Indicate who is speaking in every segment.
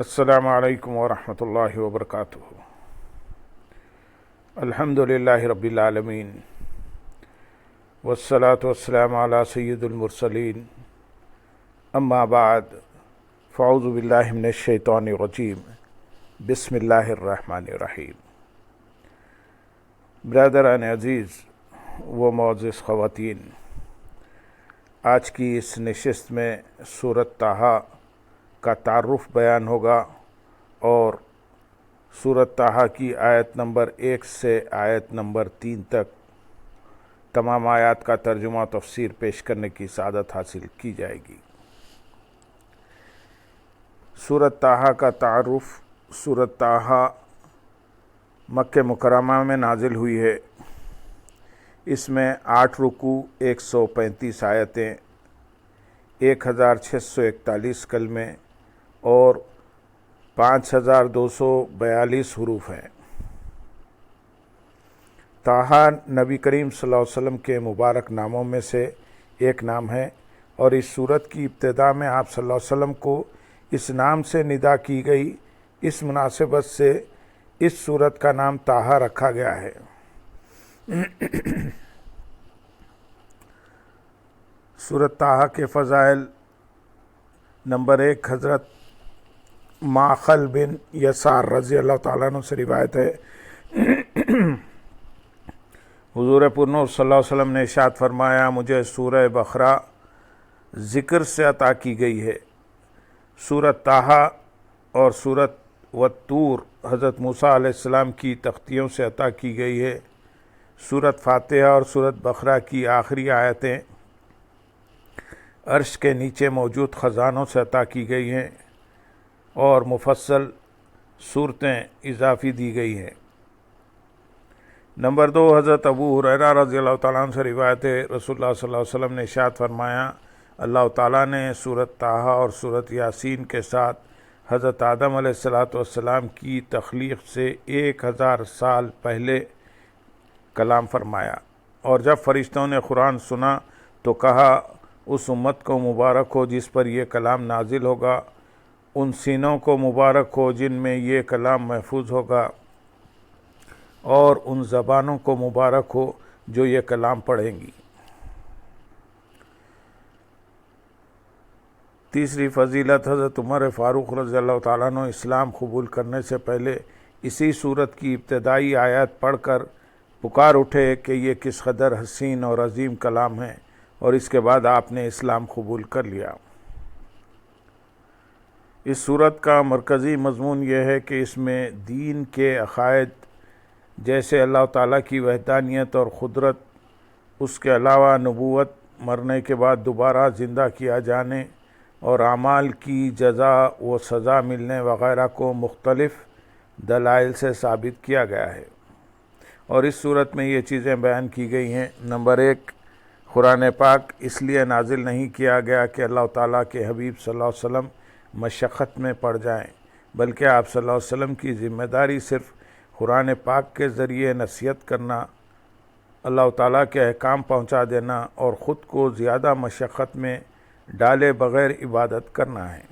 Speaker 1: السلام علیکم ورحمۃ اللہ وبرکاتہ۔ الحمد للہ رب العالمین والصلاة والسلام علی سید المرسلین، اما بعد فاعوذ باللہ من الشیطان الرجیم، بسم اللہ الرحمن الرحیم۔ برادران عزیز و معزز خواتین، آج کی اس نشست میں سورۃ طٰہٰ کا تعارف بیان ہوگا اور سورۃ طٰہٰ کی آیت نمبر 1 سے آیت نمبر 3 تک تمام آیات کا ترجمہ و تفسیر پیش کرنے کی سعادت حاصل کی جائے گی۔ سورۃ طٰہٰ کا تعارف۔ سورۃ طٰہٰ مکہ مکرمہ میں نازل ہوئی ہے۔ اس میں 8 رکوع، 135 آیتیں، 1641 کلمے اور 5242 حروف ہیں۔ طٰہٰ نبی کریم صلی اللہ علیہ وسلم کے مبارک ناموں میں سے ایک نام ہے، اور اس سورت کی ابتدا میں آپ صلی اللہ علیہ وسلم کو اس نام سے ندا کی گئی۔ اس مناسبت سے اس سورت کا نام طٰہٰ رکھا گیا ہے۔ سورۃ طٰہٰ کے فضائل۔ نمبر 1، حضرت معقل بن یسار رضی اللہ تعالیٰ عنہ سے روایت ہے، حضور پرنور صلی اللہ علیہ وسلم نے ارشاد فرمایا، مجھے سورہ بقرہ ذکر سے عطا کی گئی ہے۔ سورۃ طٰہٰ اور سورۃ والطور حضرت موسیٰ علیہ السلام کی تختیوں سے عطا کی گئی ہے۔ سورۃ فاتحہ اور سورۃ بقرہ کی آخری آیتیں عرش کے نیچے موجود خزانوں سے عطا کی گئی ہیں اور مفصل صورتیں اضافی دی گئی ہیں۔ نمبر 2، حضرت ابو ہریرہ رضی اللہ تعالیٰ عنہ سے روایت ہے، رسول اللہ صلی اللہ علیہ وسلم نے ارشاد فرمایا، اللہ تعالیٰ نے سورۃ طٰہٰ اور سورۃ یاسین کے ساتھ حضرت آدم علیہ السلام کی تخلیق سے 1000 سال پہلے کلام فرمایا، اور جب فرشتوں نے قرآن سنا تو کہا، اس امت کو مبارک ہو جس پر یہ کلام نازل ہوگا، ان سینوں کو مبارک ہو جن میں یہ کلام محفوظ ہوگا، اور ان زبانوں کو مبارک ہو جو یہ کلام پڑھیں گی۔ تیسری فضیلت، حضرت عمر فاروق رضی اللہ تعالیٰ عنہ اسلام قبول کرنے سے پہلے اسی سورت کی ابتدائی آیات پڑھ کر پکار اٹھے کہ یہ کس قدر حسین اور عظیم کلام ہے، اور اس کے بعد آپ نے اسلام قبول کر لیا۔ اس سورت کا مرکزی مضمون یہ ہے کہ اس میں دین کے عقائد جیسے اللہ تعالیٰ کی وحدانیت اور قدرت، اس کے علاوہ نبوت، مرنے کے بعد دوبارہ زندہ کیا جانے اور اعمال کی جزا و سزا ملنے وغیرہ کو مختلف دلائل سے ثابت کیا گیا ہے، اور اس صورت میں یہ چیزیں بیان کی گئی ہیں۔ نمبر 1، قرآن پاک اس لیے نازل نہیں کیا گیا کہ اللہ تعالیٰ کے حبیب صلی اللہ علیہ وسلم مشقت میں پڑ جائیں، بلکہ آپ صلی اللہ علیہ وسلم کی ذمہ داری صرف قرآن پاک کے ذریعے نصیحت کرنا، اللہ تعالیٰ کے احکام پہنچا دینا اور خود کو زیادہ مشقت میں ڈالے بغیر عبادت کرنا ہے۔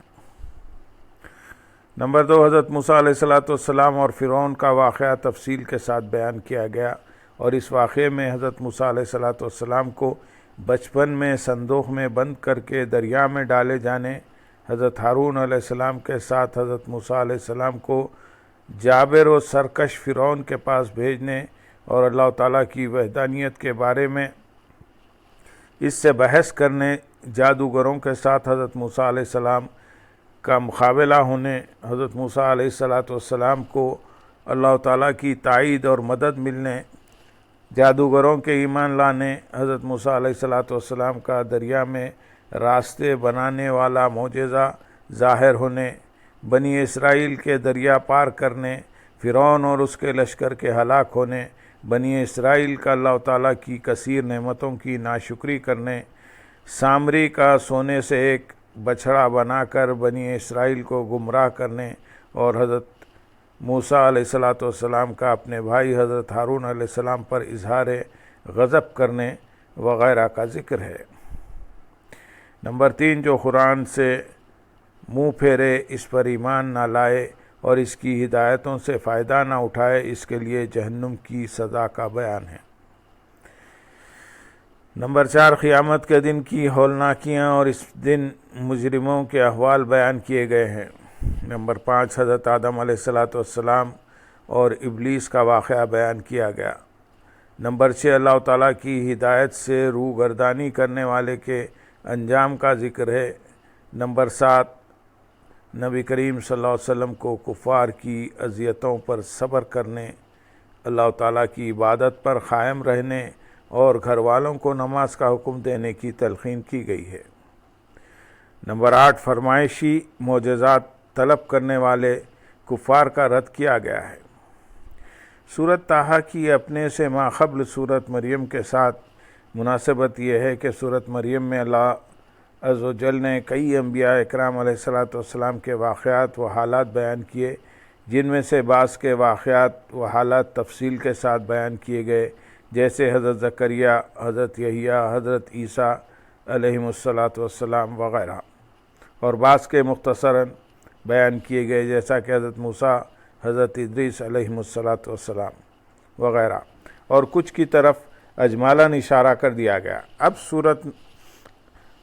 Speaker 1: نمبر 2، حضرت موسیٰ علیہ السلام اور فرعون کا واقعہ تفصیل کے ساتھ بیان کیا گیا، اور اس واقعے میں حضرت موسیٰ علیہ السلام کو بچپن میں صندوق میں بند کر کے دریا میں ڈالے جانے، حضرت ہارون علیہ السلام کے ساتھ حضرت موسیٰ علیہ السلام کو جابر و سرکش فرعون کے پاس بھیجنے، اور اللہ تعالیٰ کی وحدانیت کے بارے میں اس سے بحث کرنے، جادوگروں کے ساتھ حضرت موسیٰ علیہ السلام کا مقابلہ ہونے، حضرت موسیٰ علیہ السلام کو اللہ تعالیٰ کی تائید اور مدد ملنے، جادوگروں کے ایمان لانے، حضرت موسیٰ علیہ السلام کا دریا میں راستے بنانے والا معجزہ ظاہر ہونے، بنی اسرائیل کے دریا پار کرنے، فرعون اور اس کے لشکر کے ہلاک ہونے، بنی اسرائیل کا اللہ تعالیٰ کی کثیر نعمتوں کی ناشکری کرنے، سامری کا سونے سے ایک بچھڑا بنا کر بنی اسرائیل کو گمراہ کرنے، اور حضرت موسیٰ علیہ السلام کا اپنے بھائی حضرت ہارون علیہ السلام پر اظہار غضب کرنے وغیرہ کا ذکر ہے۔ نمبر 3، جو قرآن سے منہ پھیرے، اس پر ایمان نہ لائے اور اس کی ہدایتوں سے فائدہ نہ اٹھائے، اس کے لیے جہنم کی سزا کا بیان ہے۔ نمبر 4، قیامت کے دن کی ہولناکیاں اور اس دن مجرموں کے احوال بیان کیے گئے ہیں۔ نمبر 5، حضرت آدم علیہ السلام اور ابلیس کا واقعہ بیان کیا گیا۔ نمبر 6، اللہ تعالیٰ کی ہدایت سے روگردانی کرنے والے کے انجام کا ذکر ہے۔ نمبر 7، نبی کریم صلی اللہ علیہ وسلم کو کفار کی اذیتوں پر صبر کرنے، اللہ تعالیٰ کی عبادت پر قائم رہنے اور گھر والوں کو نماز کا حکم دینے کی تلقین کی گئی ہے۔ نمبر 8، فرمائشی معجزات طلب کرنے والے کفار کا رد کیا گیا ہے۔ سورۃ طٰہٰ کی اپنے سے ماقبل سورۃ مریم کے ساتھ مناسبت یہ ہے کہ سورۃ مریم میں اللہ عز و جل نے کئی انبیاء اکرام علیہ السلام کے واقعات و حالات بیان کیے، جن میں سے بعض کے واقعات و حالات تفصیل کے ساتھ بیان کیے گئے، جیسے حضرت زکریا، حضرت یحییٰ، حضرت عیسیٰ علیہم السلام وغیرہ، اور بعض کے مختصراً بیان کیے گئے، جیسا کہ حضرت موسیٰ، حضرت ادریس علیہم السلام وغیرہ، اور کچھ کی طرف اجمالاً اشارہ کر دیا گیا۔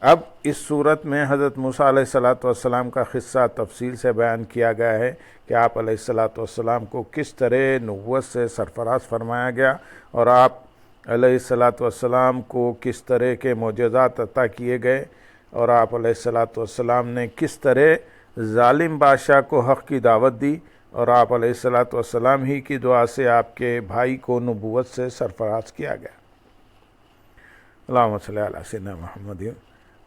Speaker 1: اب اس صورت میں حضرت موسیٰ علیہ السلام کا قصہ تفصیل سے بیان کیا گیا ہے کہ آپ علیہ السلام کو کس طرح نبوت سے سرفراز فرمایا گیا اور آپ علیہ السلام کو کس طرح کے معجزات عطا کیے گئے، اور آپ علیہ السلام نے کس طرح ظالم بادشاہ کو حق کی دعوت دی، اور آپ علیہ السلام ہی کی دعا سے آپ کے بھائی کو نبوت سے سرفراز کیا گیا۔ اللہم صلی علی سیدنا محمد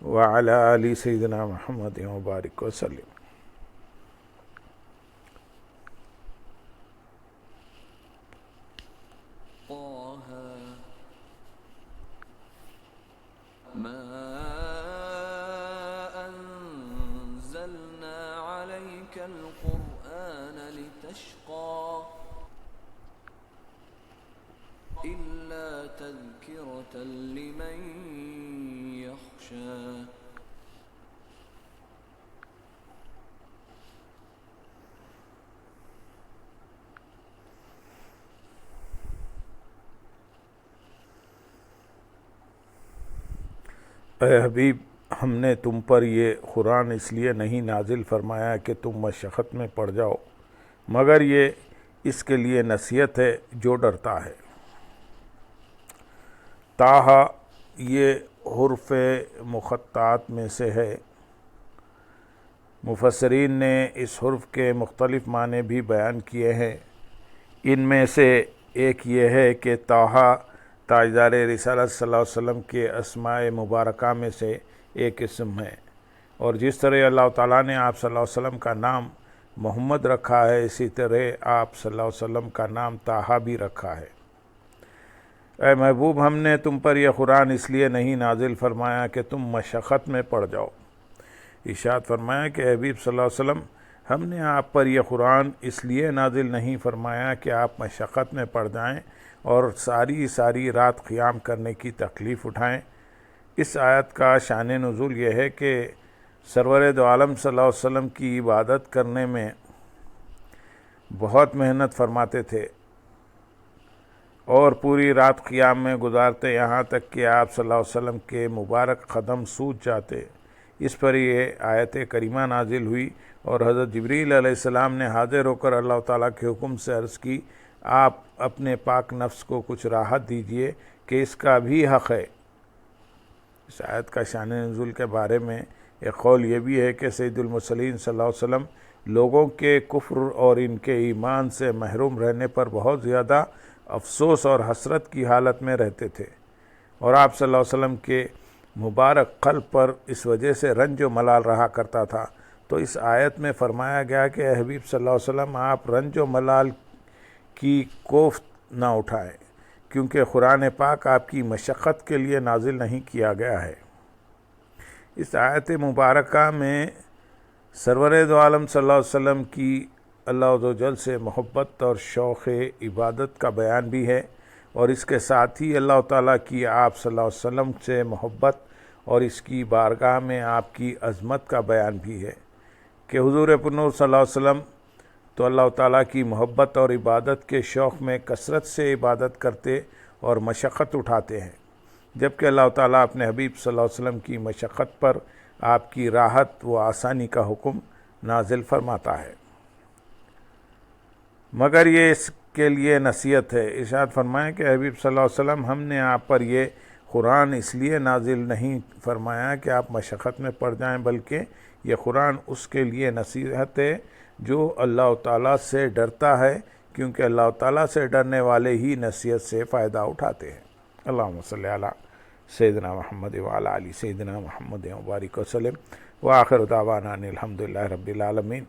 Speaker 1: وعلی آل سیدنا محمد وبارک وسلم۔
Speaker 2: القرآن لتشقى إلا تذكرة لمن يخشى۔
Speaker 1: اے حبیب، ہم نے تم پر یہ قرآن اس لیے نہیں نازل فرمایا کہ تم مشقت میں پڑ جاؤ، مگر یہ اس کے لیے نصیحت ہے جو ڈرتا ہے۔ طٰہٰ یہ حروف مقطعات میں سے ہے۔ مفسرین نے اس حرف کے مختلف معنی بھی بیان کیے ہیں۔ ان میں سے ایک یہ ہے کہ طٰہٰ تاجدار رسالت صلی اللہ علیہ وسلم کے اسماء مبارکہ میں سے ایک اسم ہے، اور جس طرح اللہ تعالیٰ نے آپ صلی اللہ علیہ وسلم کا نام محمد رکھا ہے، اسی طرح آپ صلی اللہ علیہ وسلم کا نام طٰہٰ بھی رکھا ہے۔ اے محبوب، ہم نے تم پر یہ قرآن اس لیے نہیں نازل فرمایا کہ تم مشقت میں پڑ جاؤ۔ ارشاد فرمایا کہ حبیب صلی اللہ علیہ وسلم، ہم نے آپ پر یہ قرآن اس لیے نازل نہیں فرمایا کہ آپ مشقت میں پڑ جائیں اور ساری رات قیام کرنے کی تکلیف اٹھائیں۔ اس آیت کا شان نزول یہ ہے کہ سرور دو عالم صلی اللہ علیہ وسلم کی عبادت کرنے میں بہت محنت فرماتے تھے اور پوری رات قیام میں گزارتے، یہاں تک کہ آپ صلی اللہ علیہ وسلم کے مبارک قدم سوج جاتے۔ اس پر یہ آیت کریمہ نازل ہوئی اور حضرت جبریل علیہ السلام نے حاضر ہو کر اللہ تعالیٰ کے حکم سے عرض کی، آپ اپنے پاک نفس کو کچھ راحت دیجئے کہ اس کا بھی حق ہے۔ اس آیت کا شان نزول کے بارے میں ایک قول یہ بھی ہے کہ سید المرسلین صلی اللہ علیہ وسلم لوگوں کے کفر اور ان کے ایمان سے محروم رہنے پر بہت زیادہ افسوس اور حسرت کی حالت میں رہتے تھے، اور آپ صلی اللہ علیہ وسلم کے مبارک قلب پر اس وجہ سے رنج و ملال رہا کرتا تھا۔ تو اس آیت میں فرمایا گیا کہ اے حبیب صلی اللہ علیہ وسلم، آپ رنج و ملال کی کوفت نہ اٹھائیں، کیونکہ قرآن پاک آپ کی مشقت کے لیے نازل نہیں کیا گیا ہے۔ اس آیت مبارکہ میں سرور دو عالم صلی اللہ علیہ وسلم کی اللہ عز و جل سے محبت اور شوق عبادت کا بیان بھی ہے، اور اس کے ساتھ ہی اللہ تعالیٰ کی آپ صلی اللہ علیہ وسلم سے محبت اور اس کی بارگاہ میں آپ کی عظمت کا بیان بھی ہے۔ کہ حضور پرنور صلی اللہ علیہ وسلم تو اللہ تعالیٰ کی محبت اور عبادت کے شوق میں کثرت سے عبادت کرتے اور مشقت اٹھاتے ہیں، جبکہ اللہ تعالیٰ اپنے حبیب صلی اللہ علیہ وسلم کی مشقت پر آپ کی راحت و آسانی کا حکم نازل فرماتا ہے، مگر یہ اس کے لیے نصیحت ہے۔ ارشاد فرمائیں کہ حبیب صلی اللہ علیہ وسلم، ہم نے آپ پر یہ قرآن اس لیے نازل نہیں فرمایا کہ آپ مشقت میں پڑ جائیں، بلکہ یہ قرآن اس کے لیے نصیحت ہے جو اللہ تعالیٰ سے ڈرتا ہے، کیونکہ اللہ تعالیٰ سے ڈرنے والے ہی نصیحت سے فائدہ اٹھاتے ہیں۔ اللہم صلی علی سیدنا محمد وعلی آل سیدنا محمد وبارک وسلم، وآخر دعوانا ان الحمدللہ رب العالمین۔